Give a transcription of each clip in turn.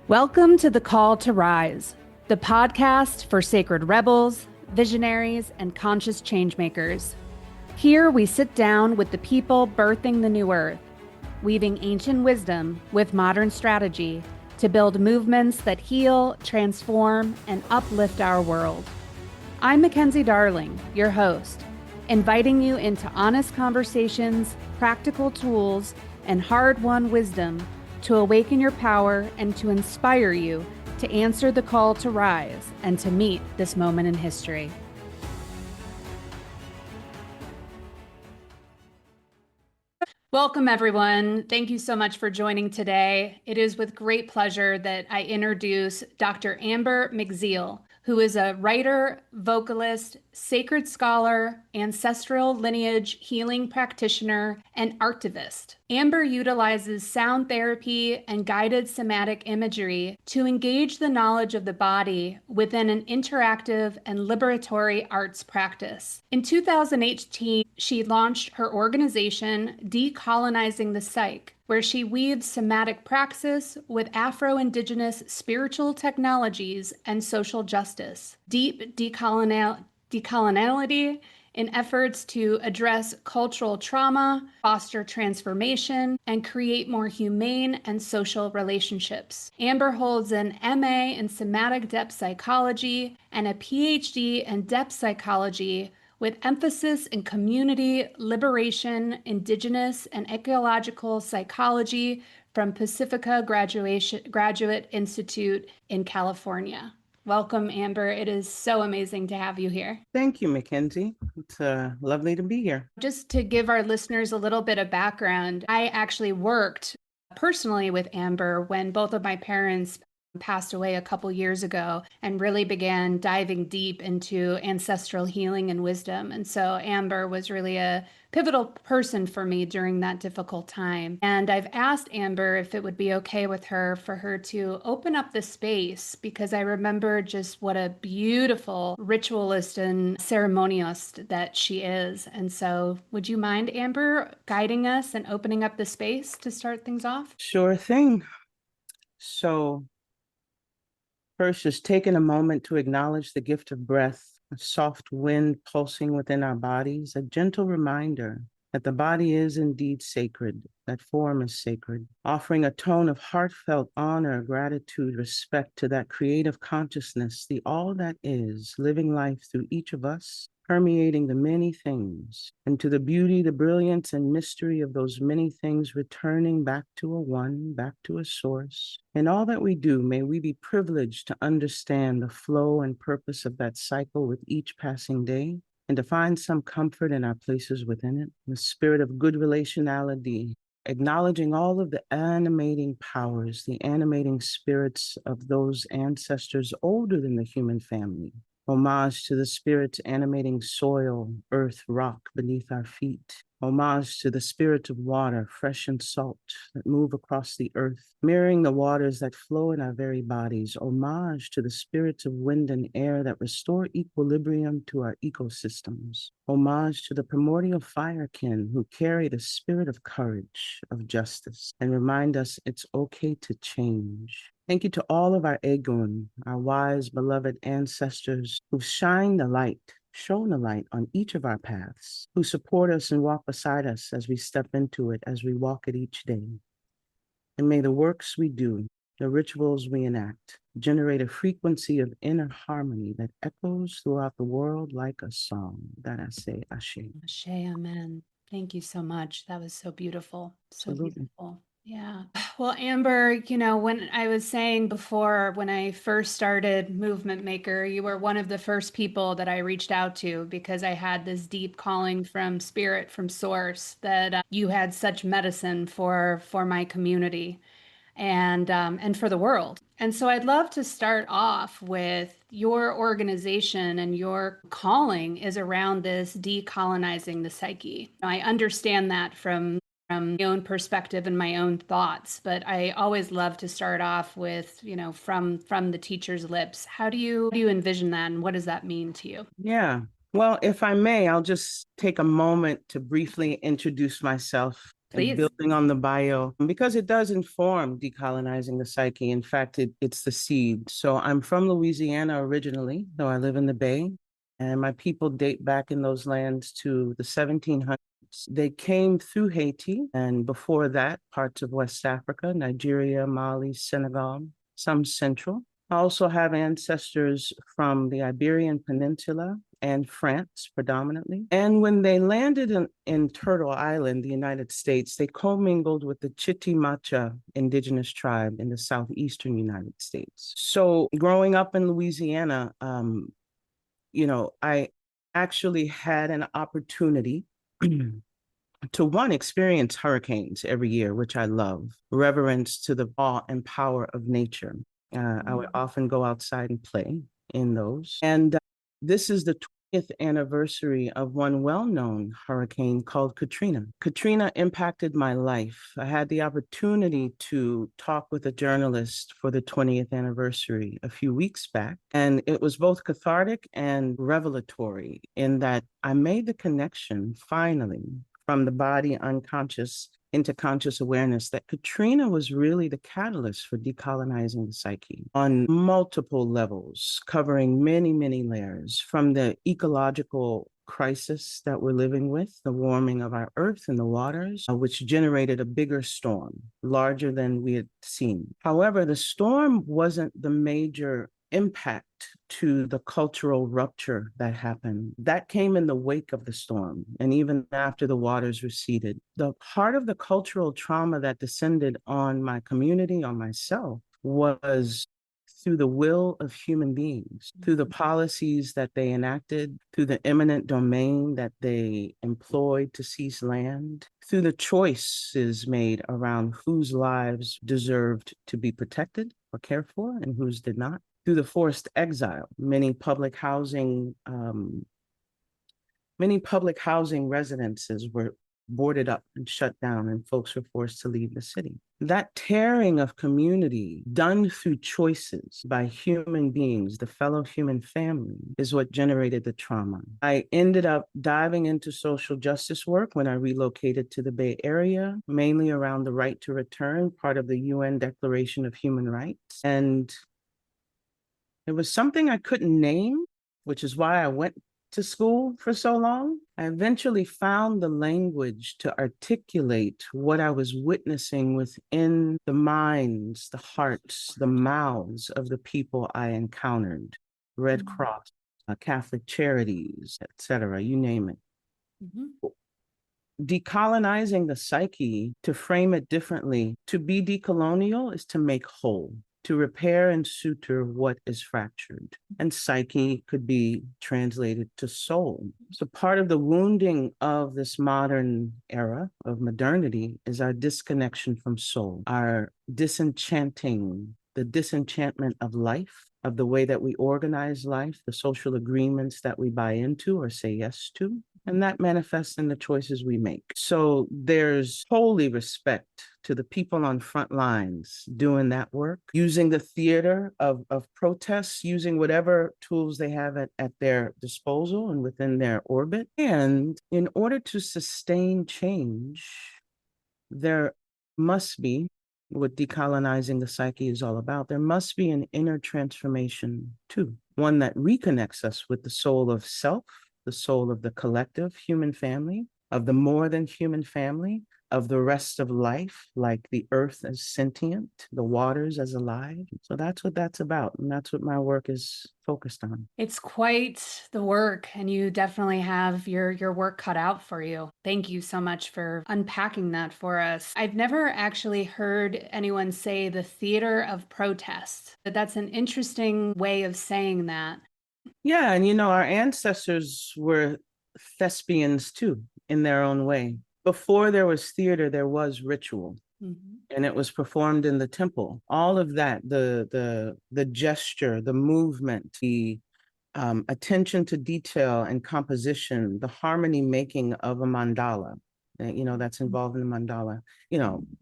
Welcome to The Call to Rise, the podcast for sacred rebels, visionaries, and conscious changemakers. Here we sit down with the people birthing the new earth, weaving ancient wisdom with modern strategy to build movements that heal, transform, and uplift our world. I'm Mackenzie Darling, your host, inviting you into honest conversations, practical tools, and hard-won wisdom to awaken your power and to inspire you to answer the call to rise and to meet this moment in history. Welcome, everyone. Thank you so much for joining today. It is with great pleasure that I introduce Dr. Amber McZeal, who is a writer, vocalist, sacred scholar, ancestral lineage healing practitioner, and activist. Amber utilizes sound therapy and guided somatic imagery to engage the knowledge of the body within an interactive and liberatory arts practice. In 2018, she launched her organization, Decolonizing the Psyche, where she weaves somatic praxis with Afro-Indigenous spiritual technologies and social justice, deep decoloniality in efforts to address cultural trauma, foster transformation, and create more humane and social relationships. Amber holds an MA in somatic depth psychology and a PhD in depth psychology with emphasis in community, liberation, indigenous, and ecological psychology from Pacifica Graduate Institute in California. Welcome, Amber. It is so amazing to have you here. Thank you, Mackenzie. It's lovely to be here. Just to give our listeners a little bit of background, I actually worked personally with Amber when both of my parents passed away a couple years ago and really began diving deep into ancestral healing and wisdom. And so Amber was really a pivotal person for me during that difficult time. And I've asked Amber if it would be okay with her for her to open up the space, because I remember just what a beautiful ritualist and ceremonialist that she is. And so would you mind, Amber, guiding us and opening up the space to start things off? Sure thing. So first, just taking a moment to acknowledge the gift of breath, a soft wind pulsing within our bodies, a gentle reminder that the body is indeed sacred, that form is sacred, offering a tone of heartfelt honor, gratitude, respect to that creative consciousness, the all that is, living life through each of us, permeating the many things, and to the beauty, the brilliance, and mystery of those many things returning back to a one, back to a source. In all that we do, may we be privileged to understand the flow and purpose of that cycle with each passing day, and to find some comfort in our places within it, the spirit of good relationality, acknowledging all of the animating powers, the animating spirits of those ancestors older than the human family. Homage to the spirits animating soil, earth, rock beneath our feet. Homage to the spirits of water, fresh and salt, that move across the earth, mirroring the waters that flow in our very bodies. Homage to the spirits of wind and air that restore equilibrium to our ecosystems. Homage to the primordial firekin who carry the spirit of courage, of justice, and remind us it's okay to change. Thank you to all of our Egun, our wise, beloved ancestors who've shown the light on each of our paths, who support us and walk beside us as we step into it, as we walk it each day. And may the works we do, the rituals we enact, generate a frequency of inner harmony that echoes throughout the world like a song. That I say, Ashe. Ashe, amen. Thank you so much. That was so beautiful. So Absolutely. beautiful. Yeah. Well, Amber, when I was saying before, when I first started Movement Maker, you were one of the first people that I reached out to because I had this deep calling from spirit, from source, that you had such medicine for my community and for the world. And so I'd love to start off with your organization, and your calling is around this decolonizing the psyche. I understand that from my own perspective and my own thoughts, but I always love to start off with, from the teacher's lips. How do you envision that, and what does that mean to you? Yeah. Well, if I may, I'll just take a moment to briefly introduce myself. Please. building on the bio, because it does inform decolonizing the psyche. In fact, it's the seed. So I'm from Louisiana originally, though I live in the Bay, and my people date back in those lands to the 1700s. They came through Haiti, and before that, parts of West Africa, Nigeria, Mali, Senegal, some Central. I also have ancestors from the Iberian Peninsula and France predominantly. And when they landed in Turtle Island, the United States, they commingled with the Chitimacha indigenous tribe in the southeastern United States. So growing up in Louisiana, I actually had an opportunity to one, experience hurricanes every year, which I love, reverence to the awe and power of nature. I would often go outside and play in those. And this is the 20th anniversary of one well-known hurricane called Katrina. Katrina impacted my life. I had the opportunity to talk with a journalist for the 20th anniversary a few weeks back, and it was both cathartic and revelatory in that I made the connection finally from the body unconscious into conscious awareness that Katrina was really the catalyst for decolonizing the psyche on multiple levels, covering many, many layers, from the ecological crisis that we're living with, the warming of our earth and the waters, which generated a bigger storm, larger than we had seen. However, the storm wasn't the major impact to the cultural rupture that happened. That came in the wake of the storm, and even after the waters receded. The part of the cultural trauma that descended on my community, on myself, was through the will of human beings, through the policies that they enacted, through the eminent domain that they employed to seize land, through the choices made around whose lives deserved to be protected or cared for and whose did not, through the forced exile. Many public housing residences were boarded up and shut down, and folks were forced to leave the city. That tearing of community done through choices by human beings, the fellow human family, is what generated the trauma. I ended up diving into social justice work when I relocated to the Bay Area, mainly around the right to return, part of the UN Declaration of Human Rights. And it was something I couldn't name, which is why I went to school for so long. I eventually found the language to articulate what I was witnessing within the minds, the hearts, the mouths of the people I encountered. Red Cross, Catholic Charities, etc., you name it. Mm-hmm. Decolonizing the psyche, to frame it differently, to be decolonial is to make whole, to repair and suture what is fractured. And psyche could be translated to soul. So part of the wounding of this modern era of modernity is our disconnection from soul, our the disenchantment of life, of the way that we organize life, the social agreements that we buy into or say yes to. And that manifests in the choices we make. So there's holy respect to the people on front lines doing that work, using the theater of protests, using whatever tools they have at their disposal and within their orbit. And in order to sustain change, there must be, what decolonizing the psyche is all about, there must be an inner transformation too, one that reconnects us with the soul of self, the soul of the collective human family, of the more than human family, of the rest of life, like the earth as sentient, the waters as alive. So that's what that's about. And that's what my work is focused on. It's quite the work, and you definitely have your work cut out for you. Thank you so much for unpacking that for us. I've never actually heard anyone say the theater of protest, but that's an interesting way of saying that. Yeah, and our ancestors were thespians too, in their own way. Before there was theater, there was ritual. Mm-hmm. And it was performed in the temple. All of that, the gesture, the movement, the attention to detail and composition, the harmony making of a mandala, that's involved in the mandala.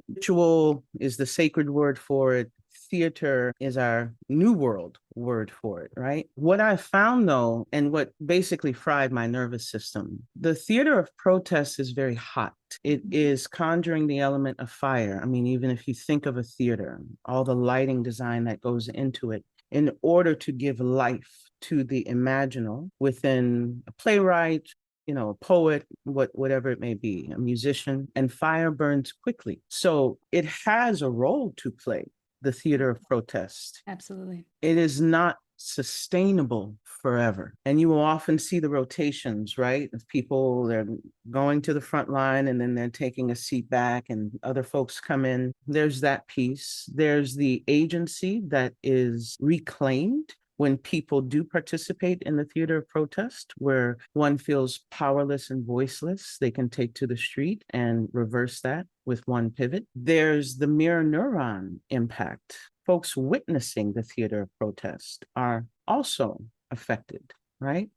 Ritual is the sacred word for it. theater is our new world word for it, right? What I found though, and what basically fried my nervous system, the theater of protest is very hot. It is conjuring the element of fire. I mean, even if you think of a theater, all the lighting design that goes into it, in order to give life to the imaginal within a playwright, a poet, whatever it may be, a musician, and fire burns quickly. So it has a role to play, the theater of protest. Absolutely. It is not sustainable forever. And you will often see the rotations, right? Of people, they're going to the front line and then they're taking a seat back and other folks come in. There's that piece. There's the agency that is reclaimed when people do participate in the theater of protest, where one feels powerless and voiceless, they can take to the street and reverse that with one pivot. There's the mirror neuron impact. Folks witnessing the theater of protest are also affected, right?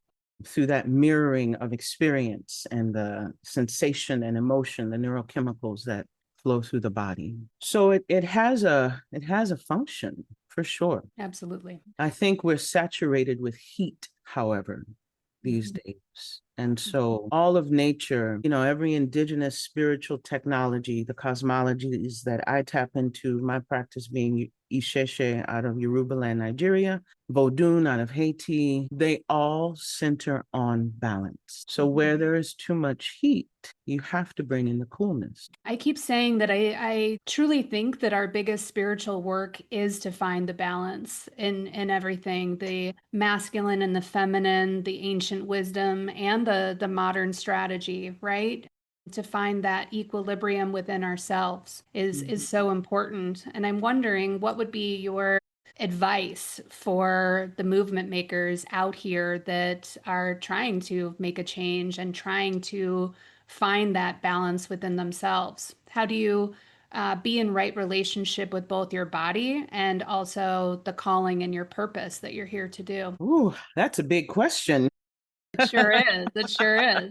Through that mirroring of experience and the sensation and emotion, the neurochemicals that flow through the body. So it has a function for sure. Absolutely. I think we're saturated with heat, however, these days. And so all of nature, every indigenous spiritual technology, the cosmologies that I tap into, my practice being Isheshe out of Yoruba land, Nigeria, Vodun out of Haiti, they all center on balance. So where there is too much heat, you have to bring in the coolness. I keep saying that I truly think that our biggest spiritual work is to find the balance in everything, the masculine and the feminine, the ancient wisdom and the modern strategy, right? To find that equilibrium within ourselves is so important. And I'm wondering what would be your advice for the movement makers out here that are trying to make a change and trying to find that balance within themselves? How do you be in right relationship with both your body and also the calling and your purpose that you're here to do? Ooh, that's a big question. It sure is. It sure is.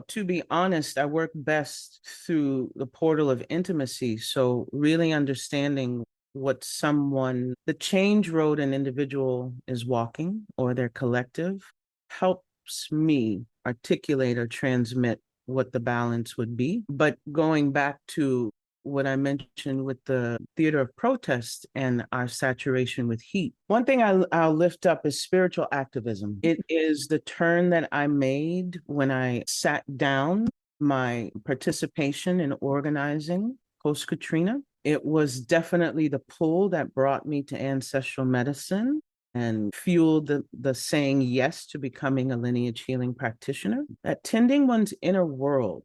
To be honest, I work best through the portal of intimacy. So really understanding the change road an individual is walking or their collective helps me articulate or transmit what the balance would be. But going back to what I mentioned with the theater of protest and our saturation with heat. One thing I'll lift up is spiritual activism. It is the turn that I made when I sat down my participation in organizing post-Katrina. It was definitely the pull that brought me to ancestral medicine and fueled the saying yes to becoming a lineage healing practitioner. Attending one's inner world,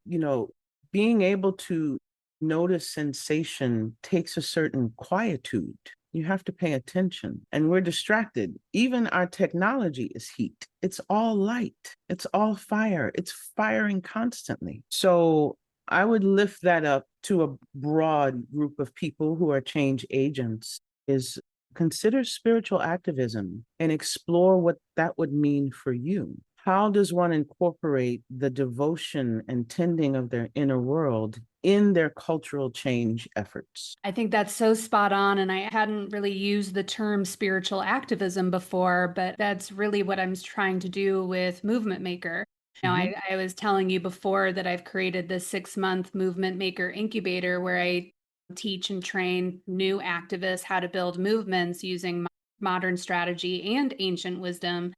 being able to notice sensation takes a certain quietude. You have to pay attention, and we're distracted. Even our technology is heat. It's all light. It's all fire. It's firing constantly. So I would lift that up to a broad group of people who are change agents, is consider spiritual activism and explore what that would mean for you. How does one incorporate the devotion and tending of their inner world in their cultural change efforts? I think that's so spot on. And I hadn't really used the term spiritual activism before, but that's really what I'm trying to do with Movement Maker. I was telling you before that I've created this 6-month Movement Maker incubator where I teach and train new activists how to build movements using modern strategy and ancient wisdom.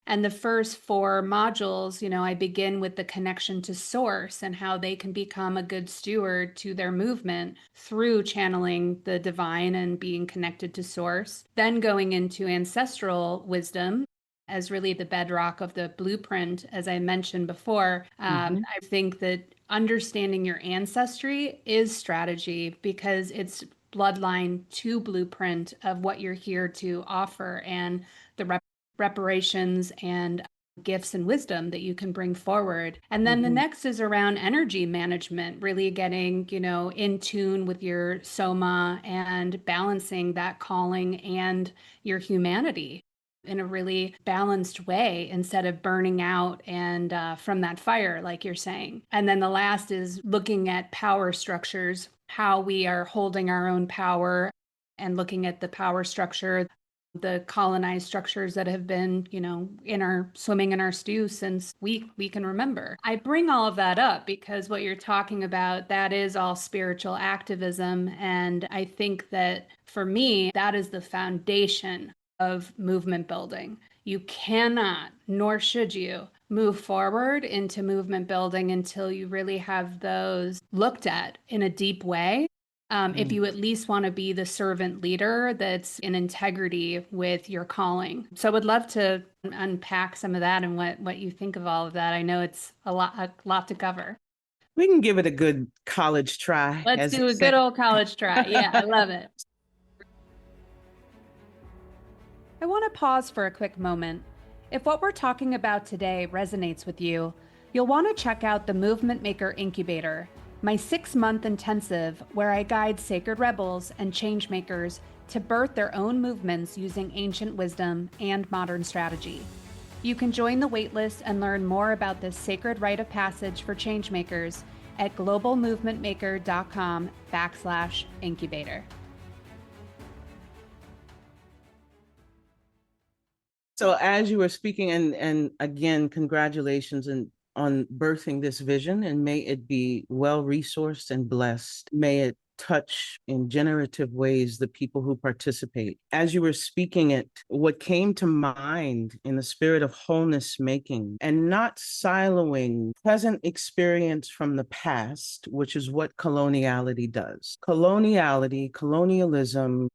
And the first 4 modules, I begin with the connection to source and how they can become a good steward to their movement through channeling the divine and being connected to source. Then going into ancestral wisdom as really the bedrock of the blueprint, as I mentioned before. I think that understanding your ancestry is strategy because it's bloodline to blueprint of what you're here to offer and the reparations and gifts and wisdom that you can bring forward. And then the next is around energy management, really getting, in tune with your soma and balancing that calling and your humanity in a really balanced way instead of burning out and from that fire, like you're saying. And then the last is looking at power structures, how we are holding our own power and looking at the power structure, the colonized structures that have been, swimming in our stew since we can remember. I bring all of that up because what you're talking about, that is all spiritual activism. And I think that for me, that is the foundation of movement building. You cannot, nor should you, move forward into movement building until you really have those looked at in a deep way. If you at least want to be the servant leader that's in integrity with your calling. So I would love to unpack some of that and what you think of all of that. I know it's a lot to cover. We can give it a good college try, Let's as do they a say. good old college try. Yeah, I love it. I want to pause for a quick moment. If what we're talking about today resonates with you, you'll want to check out the Movement Maker Incubator, my 6-month intensive where I guide sacred rebels and changemakers to birth their own movements using ancient wisdom and modern strategy. You can join the waitlist and learn more about this sacred rite of passage for changemakers at globalmovementmaker.com/incubator. So as you were speaking, and again, congratulations on birthing this vision, and may it be well resourced and blessed. May it touch in generative ways the people who participate. As you were speaking it, what came to mind in the spirit of wholeness making and not siloing present experience from the past, which is what coloniality does. Colonialism,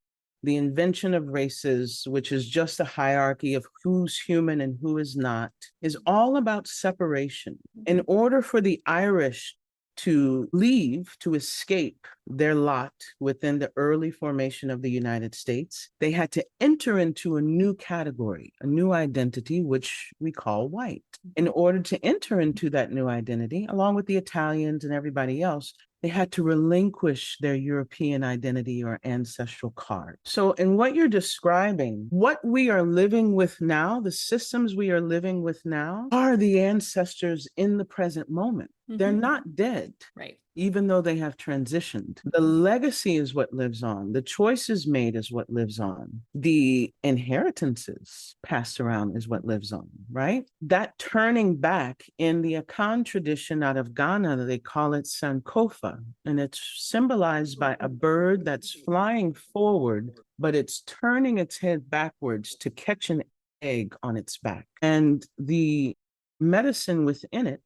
the invention of races, which is just a hierarchy of who's human and who is not, is all about separation. In order for the Irish to leave, to escape their lot within the early formation of the United States, they had to enter into a new category, a new identity, which we call white. In order to enter into that new identity, along with the Italians and everybody else, they had to relinquish their European identity or ancestral card. So in what you're describing, what we are living with now, the systems we are living with now, are the ancestors in the present moment. They're not dead. Right. Even though they have transitioned. The legacy is what lives on. The choices made is what lives on. The inheritances passed around is what lives on, right? That turning back in the Akan tradition out of Ghana, they call it Sankofa, and it's symbolized by a bird that's flying forward, but it's turning its head backwards to catch an egg on its back. And the medicine within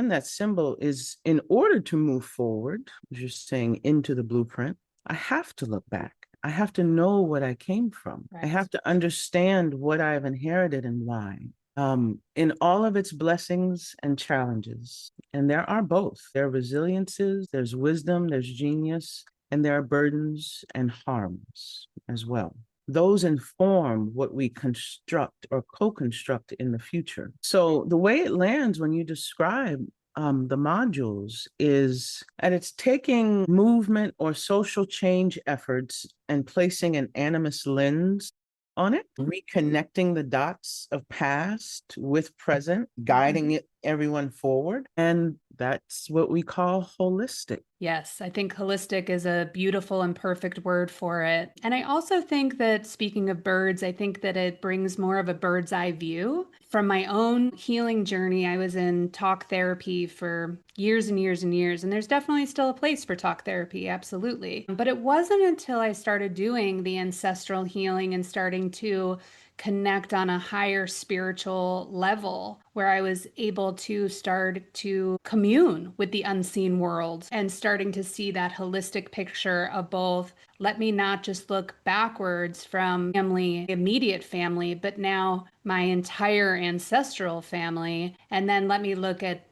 that symbol is, in order to move forward, as you're saying, into the blueprint, I have to look back. I have to know what I came from. Right. I have to understand what I've inherited and why. In all of its blessings and challenges, and there are both. There are resiliences, there's wisdom, there's genius, and there are burdens and harms as well. Those inform what we construct or co-construct in the future. So the way it lands when you describe the modules is that it's taking movement or social change efforts and placing an animist lens on it, reconnecting the dots of past with present, guiding everyone forward. And that's what we call holistic. Yes, I think holistic is a beautiful and perfect word for it. And I also think that, speaking of birds, I think that it brings more of a bird's eye view. From my own healing journey, I was in talk therapy for years and years and years, and there's definitely still a place for talk therapy, absolutely. But it wasn't until I started doing the ancestral healing and starting to connect on a higher spiritual level where I was able to start to commune with the unseen world and starting to see that holistic picture of both, let me not just look backwards from family, immediate family, but now my entire ancestral family. And then let me look at,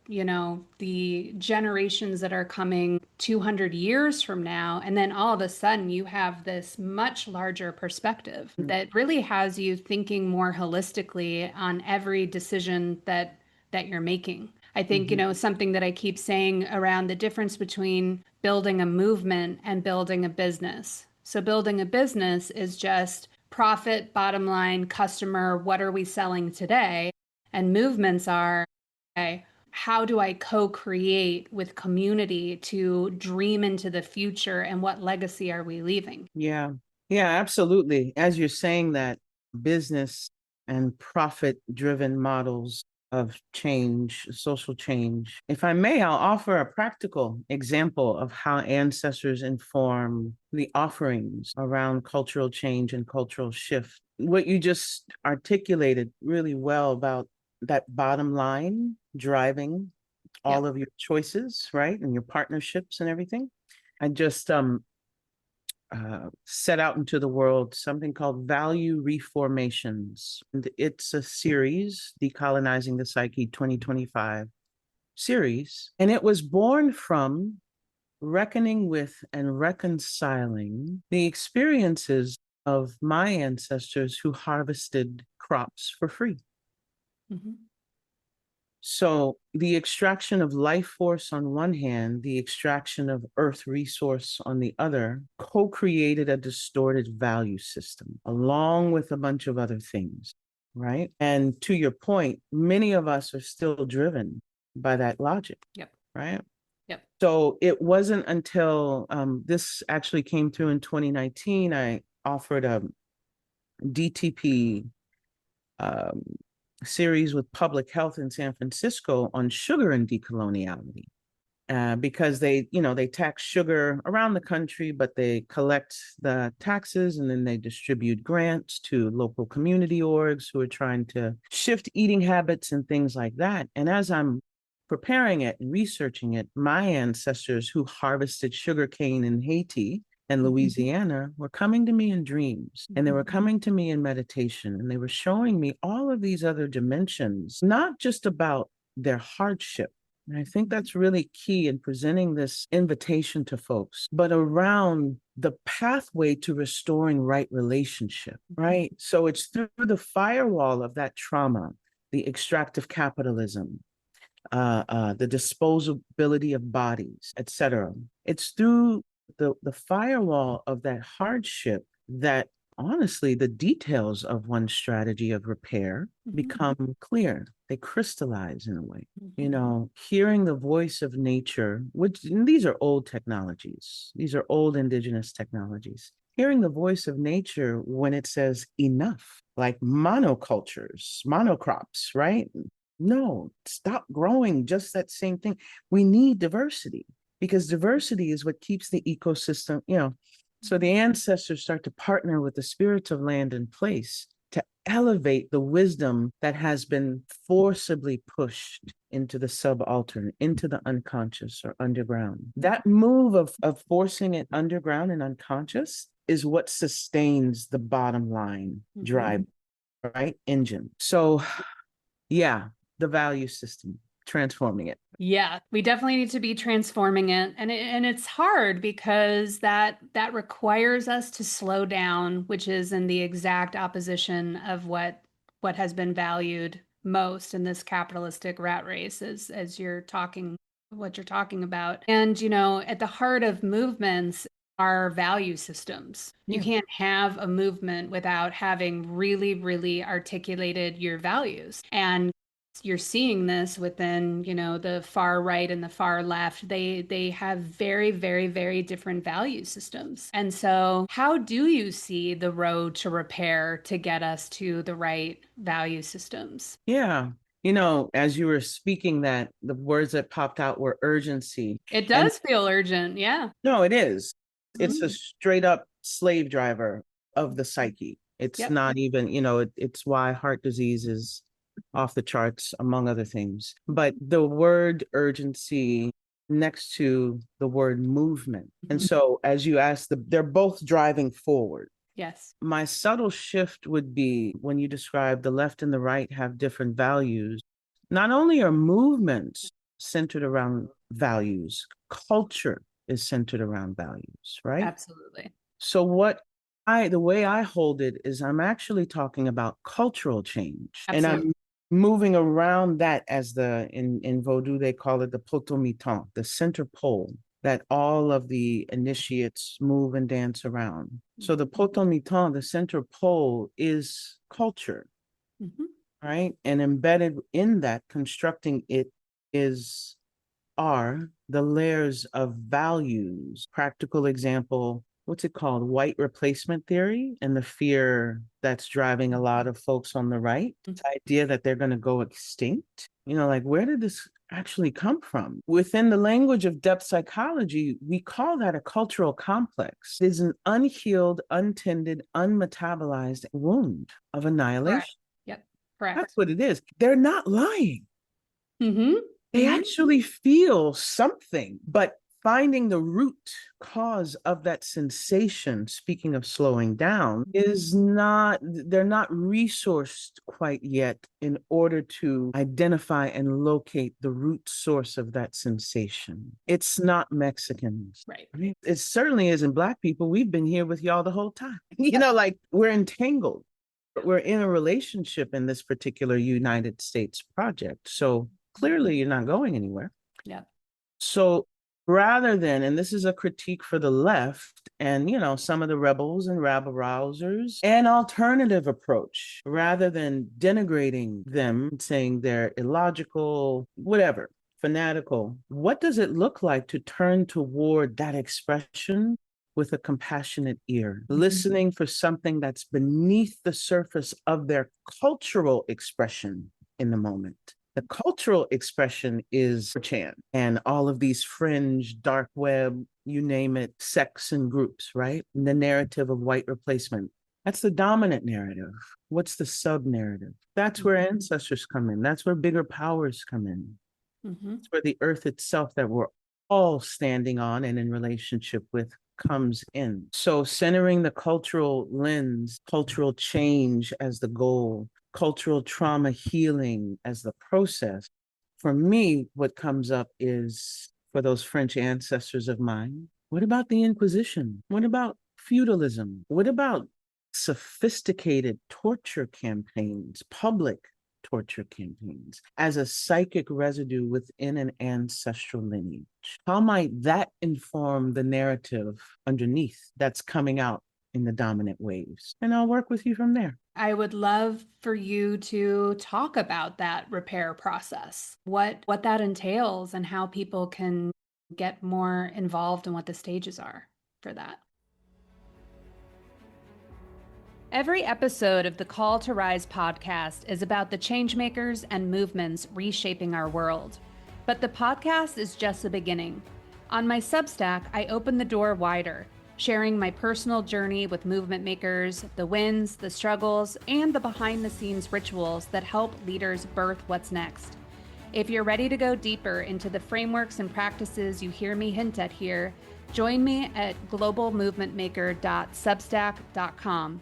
the generations that are coming 200 years from now. And then all of a sudden you have this much larger perspective that really has you thinking more holistically on every decision that you're making. I think, something that I keep saying around the difference between building a movement and building a business. So building a business is just profit, bottom line, customer, what are we selling today? And movements are, okay, how do I co-create with community to dream into the future, and what legacy are we leaving? Yeah. Yeah, absolutely. As you're saying that, business and profit-driven models of change, social change. If I may, I'll offer a practical example of how ancestors inform the offerings around cultural change and cultural shift. What you just articulated really well about that bottom line driving all Yep. of your choices, right? And your partnerships and everything. I just set out into the world something called Value Reformations. And it's a series, Decolonizing the Psyche 2025 series. And it was born from reckoning with and reconciling the experiences of my ancestors who harvested crops for free. Mhm. So the extraction of life force on one hand, the extraction of earth resource on the other, co-created a distorted value system, along with a bunch of other things, right? And to your point, many of us are still driven by that logic, Yep. right? Yep. So it wasn't until this actually came through in 2019, I offered a DTP um, series with public health in San Francisco on sugar and decoloniality. Because they tax sugar around the country, but they collect the taxes and then they distribute grants to local community orgs who are trying to shift eating habits and things like that. And as I'm preparing it and researching it, my ancestors who harvested sugarcane in Haiti and Louisiana were coming to me in dreams, and they were coming to me in meditation, and they were showing me all of these other dimensions, not just about their hardship. And I think that's really key in presenting this invitation to folks, but around the pathway to restoring right relationship, right? So it's through the firewall of that trauma, the extractive capitalism, the disposability of bodies, etc. It's through the firewall of that hardship that honestly the details of one strategy of repair become clear. They crystallize in a way. You know, hearing the voice of nature, which these are old technologies, these are old indigenous technologies. Hearing the voice of nature when it says enough, like monocultures, monocrops, right? No, stop growing just that same thing. We need diversity because diversity is what keeps the ecosystem, you know. So the ancestors start to partner with the spirits of land and place to elevate the wisdom that has been forcibly pushed into the subaltern, into the unconscious or underground. That move of forcing it underground and unconscious is what sustains the bottom line drive, right? Engine. So yeah, the value system, transforming it. Yeah, we definitely need to be transforming it. And it's hard because that requires us to slow down, which is in the exact opposition of what has been valued most in this capitalistic rat race as you're talking what you're talking about. And at the heart of movements are value systems. You Yeah. can't have a movement without having really, really articulated your values. And you're seeing this within, the far right and the far left. They have very, very, very different value systems. And so, how do you see the road to repair to get us to the right value systems? Yeah. You know, as you were speaking that, the words that popped out were urgency. It And does feel urgent. Yeah. no, it is. It's a Mhm. straight up slave driver of the psyche. It's Yep. not even, it's why heart disease is off the charts, among other things. But the word urgency next to the word movement. And Mhm. so, as you asked, they're both driving forward. Yes. My subtle shift would be when you describe the left and the right have different values. Not only are movements centered around values, culture is centered around values, right? Absolutely. So the way I hold it is I'm actually talking about cultural change, and Absolutely. I'm moving around that as in Vodou they call it the potomitan, the center pole that all of the initiates move and dance around. So the potomitan, the center pole, is culture, Mhm. right? And embedded in that, constructing it is are the layers of values. Practical example, what's it called? White replacement theory, and the fear that's driving a lot of folks on the right. The idea that they're going to go extinct. Like, where did this actually come from? Within the language of depth psychology, we call that a cultural complex. It is an unhealed, untended, unmetabolized wound of annihilation. Correct. Yep. Correct. That's what it is. They're not lying. Mm-hmm. They actually feel something, but finding the root cause of that sensation, speaking of slowing down, they're not resourced quite yet in order to identify and locate the root source of that sensation. It's not Mexicans. Right. It certainly isn't Black people. We've been here with y'all the whole time. Like, we're entangled. We're in a relationship in this particular United States project. So clearly you're not going anywhere. Yeah. So rather than, and this is a critique for the left and, some of the rebels and rabble-rousers, an alternative approach, rather than denigrating them, saying they're illogical, whatever, fanatical, what does it look like to turn toward that expression with a compassionate ear, listening for something that's beneath the surface of their cultural expression in the moment? The cultural expression is 4chan and all of these fringe, dark web, you name it, sects and groups, right? And the narrative of white replacement. That's the dominant narrative. What's the sub-narrative? That's where ancestors come in. That's where bigger powers come in. That's where the earth itself that we're all standing on and in relationship with comes in. So centering the cultural lens, cultural change as the goal, cultural trauma healing as the process. For me, what comes up is, for those French ancestors of mine, what about the Inquisition? What about feudalism? What about sophisticated torture campaigns, public torture campaigns, as a psychic residue within an ancestral lineage? How might that inform the narrative underneath that's coming out in the dominant waves? And I'll work with you from there. I would love for you to talk about that repair process, what that entails and how people can get more involved in what the stages are for that. Every episode of the Call to Rise podcast is about the changemakers and movements reshaping our world. But the podcast is just the beginning. On my Substack, I open the door wider, sharing my personal journey with movement makers, the wins, the struggles, and the behind-the-scenes rituals that help leaders birth what's next. If you're ready to go deeper into the frameworks and practices you hear me hint at here, join me at globalmovementmaker.substack.com.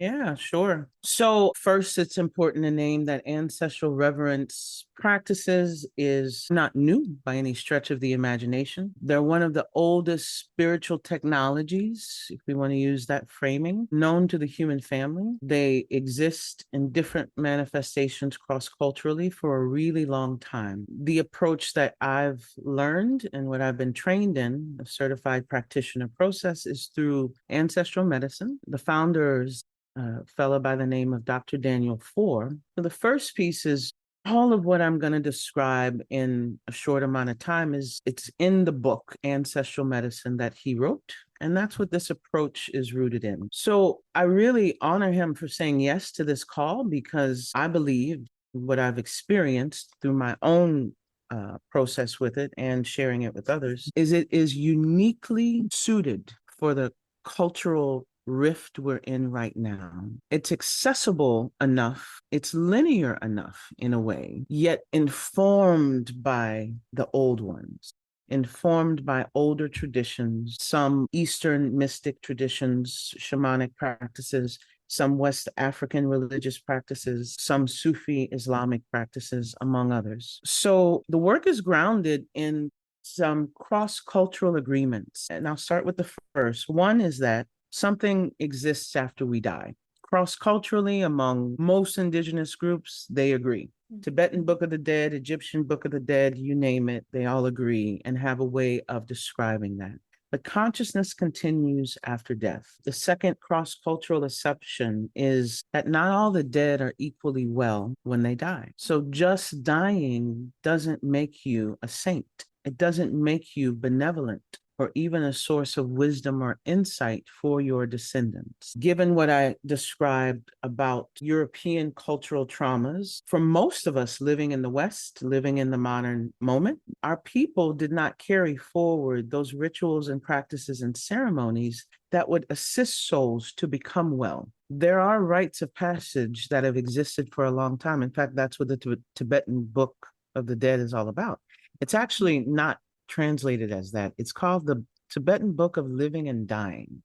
Yeah, sure. So first, it's important to name that ancestral reverence practices is not new by any stretch of the imagination. They're one of the oldest spiritual technologies, if we want to use that framing, known to the human family. They exist in different manifestations cross-culturally for a really long time. The approach that I've learned and what I've been trained in, a certified practitioner process, is through ancestral medicine. The founders, a fellow by the name of Dr. Daniel Four. So the first piece is all of what I'm going to describe in a short amount of time it's in the book, Ancestral Medicine, that he wrote. And that's what this approach is rooted in. So I really honor him for saying yes to this call, because I believe what I've experienced through my own process with it and sharing it with others is it is uniquely suited for the cultural rift we're in right now. It's accessible enough, it's linear enough in a way, yet informed by the old ones, informed by older traditions, some Eastern mystic traditions, shamanic practices, some West African religious practices, some Sufi Islamic practices, among others. So the work is grounded in some cross-cultural agreements. And I'll start with the first. One is that something exists after we die. Cross-culturally, among most indigenous groups, they agree. Tibetan Book of the Dead, Egyptian Book of the Dead, you name it, they all agree and have a way of describing that. But consciousness continues after death. The second cross-cultural assumption is that not all the dead are equally well when they die. So just dying doesn't make you a saint. It doesn't make you benevolent. or even a source of wisdom or insight for your descendants. Given what I described about European cultural traumas, for most of us living in the West, living in the modern moment, our people did not carry forward those rituals and practices and ceremonies that would assist souls to become well. There are rites of passage that have existed for a long time. In fact, that's what the Tibetan Book of the Dead is all about. It's actually not translated as that. It's called the Tibetan Book of Living and Dying.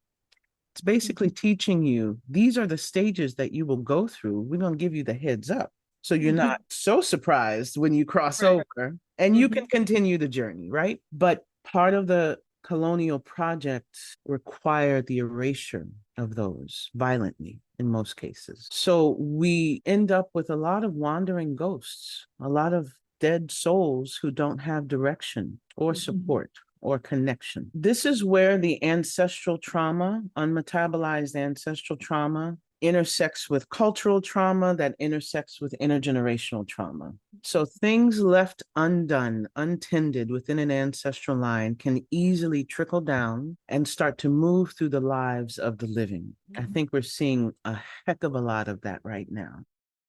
It's basically teaching you these are the stages that you will go through. We're going to give you the heads up so you're not so surprised when you cross over and you can continue the journey, right? But part of the colonial project required the erasure of those violently in most cases. So we end up with a lot of wandering ghosts, a lot of dead souls who don't have direction or support or connection. This is where the ancestral trauma, unmetabolized ancestral trauma, intersects with cultural trauma that intersects with intergenerational trauma. So things left undone, untended within an ancestral line can easily trickle down and start to move through the lives of the living. I think we're seeing a heck of a lot of that right now.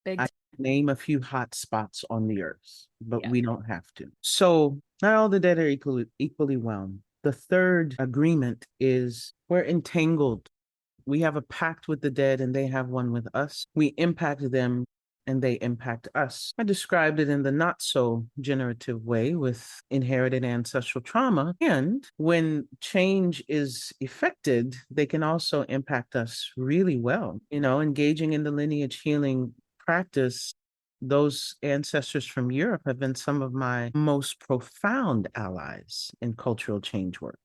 I name a few hot spots on the earth, but we don't have to. So not all the dead are equally well. The third agreement is we're entangled. We have a pact with the dead and they have one with us. We impact them and they impact us. I described it in the not so generative way with inherited ancestral trauma. And when change is effected, they can also impact us really well. You know, engaging in the lineage healing practice, those ancestors from Europe have been some of my most profound allies in cultural change work.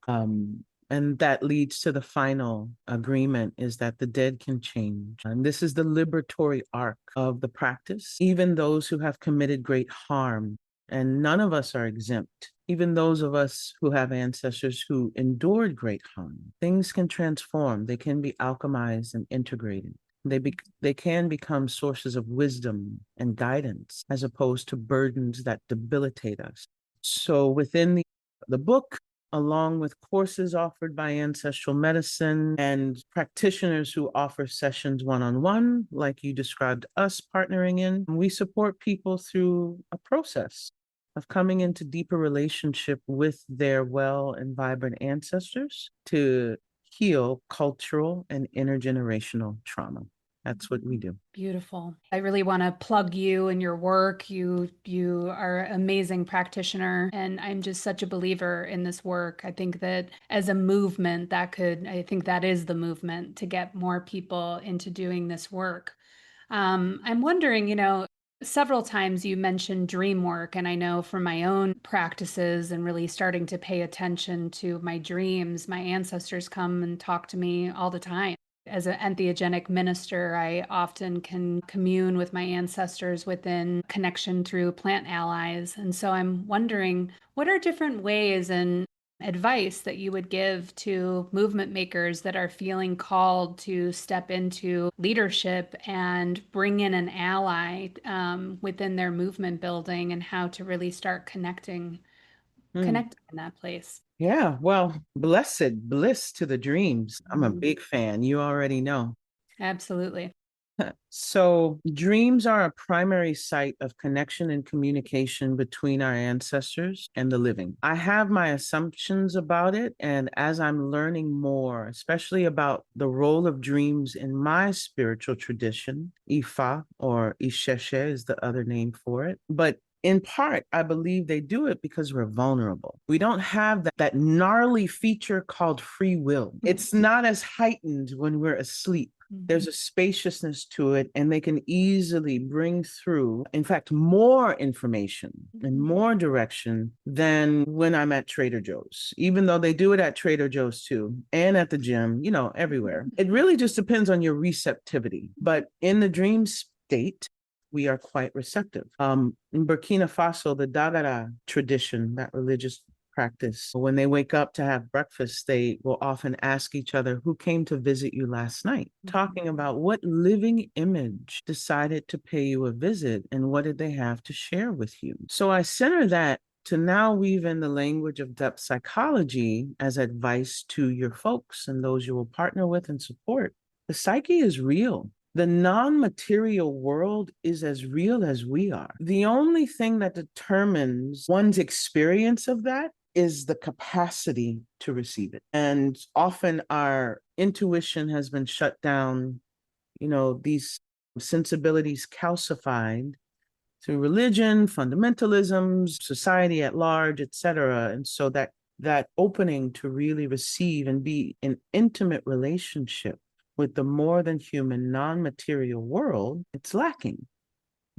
And that leads to the final agreement is that the dead can change. And this is the liberatory arc of the practice. Even those who have committed great harm, and none of us are exempt, even those of us who have ancestors who endured great harm, things can transform. They can be alchemized and integrated. They can become sources of wisdom and guidance as opposed to burdens that debilitate us. So within the book, along with courses offered by Ancestral Medicine and practitioners who offer sessions one-on-one, like you described us partnering in, we support people through a process of coming into deeper relationship with their well and vibrant ancestors to heal cultural and intergenerational trauma. That's what we do. Beautiful. I really want to plug you and your work. You are an amazing practitioner, and I'm just such a believer in this work. I think that as a movement, I think that is the movement to get more people into doing this work. I'm wondering, several times you mentioned dream work, and I know from my own practices and really starting to pay attention to my dreams, my ancestors come and talk to me all the time. As an entheogenic minister, I often can commune with my ancestors within connection through plant allies. And so I'm wondering, what are different ways and advice that you would give to movement makers that are feeling called to step into leadership and bring in an ally within their movement building, and how to really start connecting in that place? Yeah, well, bliss to the dreams. I'm a big fan. You already know. Absolutely. So, dreams are a primary site of connection and communication between our ancestors and the living. I have my assumptions about it, and as I'm learning more, especially about the role of dreams in my spiritual tradition, Ifa or Isheshe is the other name for it. But in part, I believe they do it because we're vulnerable. We don't have that gnarly feature called free will. It's not as heightened when we're asleep. There's a spaciousness to it, and they can easily bring through, in fact, more information and more direction than when I'm at Trader Joe's, even though they do it at Trader Joe's too, and at the gym, everywhere. It really just depends on your receptivity. But in the dream state, we are quite receptive. In Burkina Faso, the Dagara tradition, that religious practice, when they wake up to have breakfast, they will often ask each other, who came to visit you last night? Talking about what living image decided to pay you a visit and what did they have to share with you? So I center that to now weave in the language of depth psychology as advice to your folks and those you will partner with and support. The psyche is real. The non-material world is as real as we are. The only thing that determines one's experience of that is the capacity to receive it. And often our intuition has been shut down, these sensibilities calcified through religion, fundamentalisms, society at large, et cetera. And so that opening to really receive and be in intimate relationship with the more than human non-material world, it's lacking,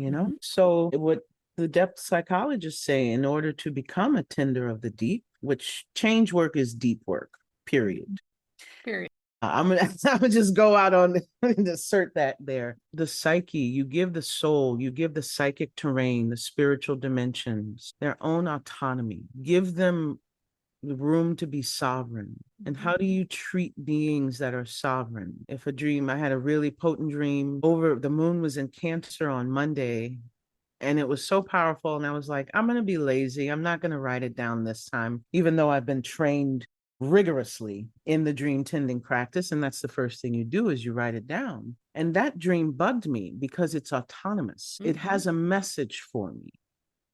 Mm-hmm. So what the depth psychologists say, in order to become a tender of the deep, which change work is deep work, period. Period. I'm gonna just go out on and assert that there. The psyche, you give the soul, you give the psychic terrain, the spiritual dimensions, their own autonomy. Give them the room to be sovereign. And how do you treat beings that are sovereign? If a dream, I had a really potent dream over the moon was in Cancer on Monday, and it was so powerful. And I was like, I'm going to be lazy. I'm not going to write it down this time, even though I've been trained rigorously in the dream tending practice. And that's the first thing you do is you write it down. And that dream bugged me because it's autonomous. It has a message for me.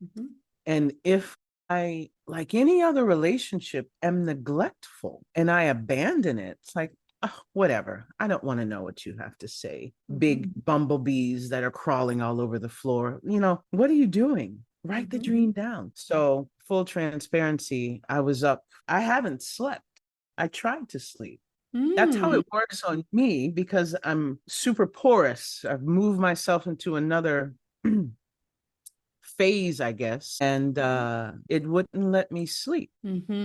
Mm-hmm. And if I, like any other relationship, am neglectful and I abandon it, it's like, oh, whatever. I don't want to know what you have to say. Big bumblebees that are crawling all over the floor. What are you doing? Write the dream down. So, full transparency, I was up. I haven't slept. I tried to sleep. That's how it works on me because I'm super porous. I've moved myself into another phase, I guess, and it wouldn't let me sleep.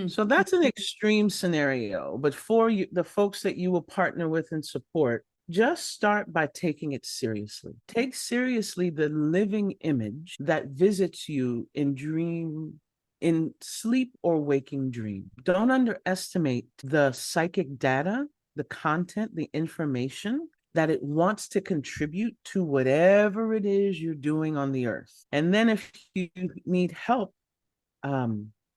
So that's an extreme scenario. But for you, the folks that you will partner with and support, just start by taking it seriously. Take seriously the living image that visits you in sleep or waking dream. Don't underestimate the psychic data, the content, the information that it wants to contribute to whatever it is you're doing on the earth. And then if you need help,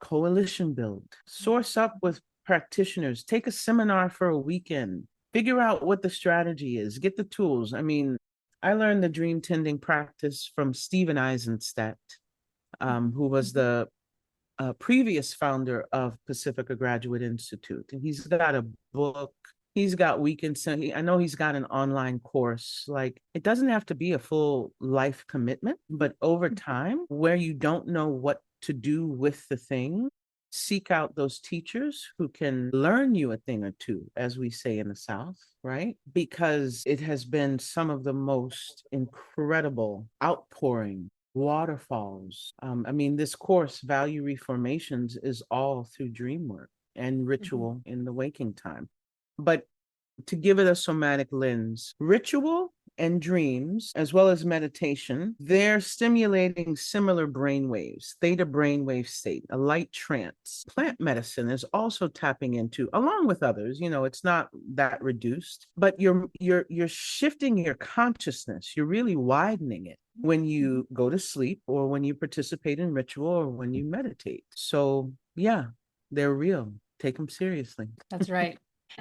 coalition build, source up with practitioners, take a seminar for a weekend, figure out what the strategy is, get the tools. I mean, I learned the dream tending practice from Stephen Eisenstadt, who was the previous founder of Pacifica Graduate Institute. And he's got a book. He's got weekends. I know he's got an online course. Like, it doesn't have to be a full life commitment, but over time, where you don't know what to do with the thing, seek out those teachers who can learn you a thing or two, as we say in the South, right? Because it has been some of the most incredible outpouring waterfalls. I mean, this course, Value Reformations, is all through dream work and ritual in the waking time. But to give it a somatic lens, ritual and dreams, as well as meditation, they're stimulating similar brain waves, theta brainwave state, a light trance. Plant medicine is also tapping into, along with others, it's not that reduced, but you're shifting your consciousness. You're really widening it when you go to sleep or when you participate in ritual or when you meditate. So yeah, they're real. Take them seriously. That's right.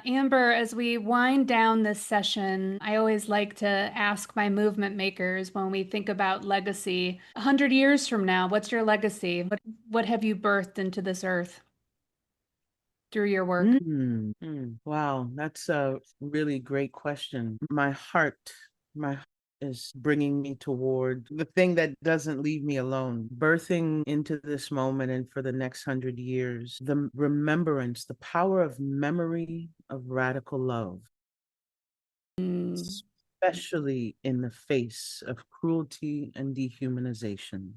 Amber, as we wind down this session, I always like to ask my movement makers when we think about legacy. 100 years from now, what's your legacy? What have you birthed into this earth through your work? Wow, that's a really great question. My heart is bringing me toward the thing that doesn't leave me alone, birthing into this moment and for the next 100 years, the remembrance, the power of memory of radical love, especially in the face of cruelty and dehumanization.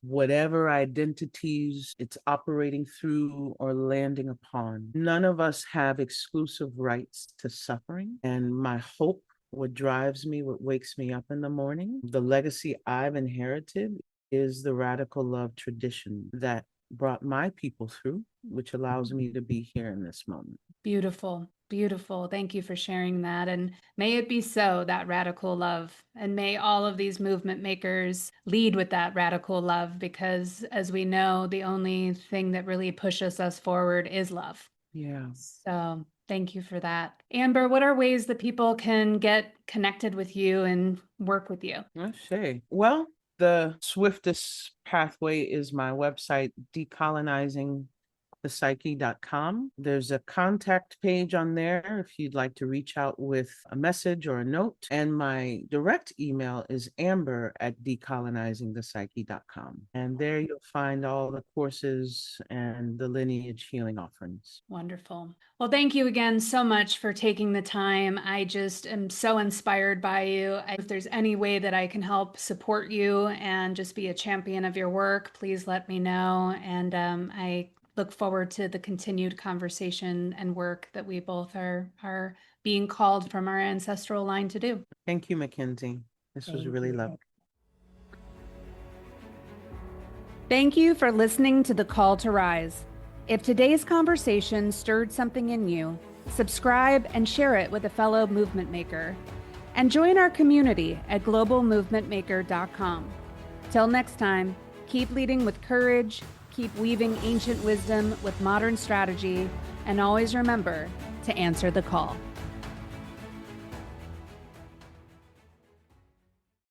Whatever identities it's operating through or landing upon, none of us have exclusive rights to suffering. And my hope, what drives me, what wakes me up in the morning, the legacy I've inherited is the radical love tradition that brought my people through, which allows me to be here in this moment. Beautiful, beautiful. Thank you for sharing that. And may it be so, that radical love. And may all of these movement makers lead with that radical love, because as we know, the only thing that really pushes us forward is love. Yeah. So thank you for that. Amber, what are ways that people can get connected with you and work with you? I see. Well, the swiftest pathway is my website, decolonizingthepsyche.com. There's a contact page on there if you'd like to reach out with a message or a note. And my direct email is amber@decolonizingthepsyche.com. And there you'll find all the courses and the lineage healing offerings. Wonderful. Well, thank you again so much for taking the time. I just am so inspired by you. If there's any way that I can help support you and just be a champion of your work, please let me know. And I look forward to the continued conversation and work that we both are being called from our ancestral line to do. Thank you, Mackenzie. This was really lovely. Thank you for listening to The Call to Rise. If today's conversation stirred something in you, subscribe and share it with a fellow movement maker. And join our community at globalmovementmaker.com. Till next time, keep leading with courage, keep weaving ancient wisdom with modern strategy, and always remember to answer the call.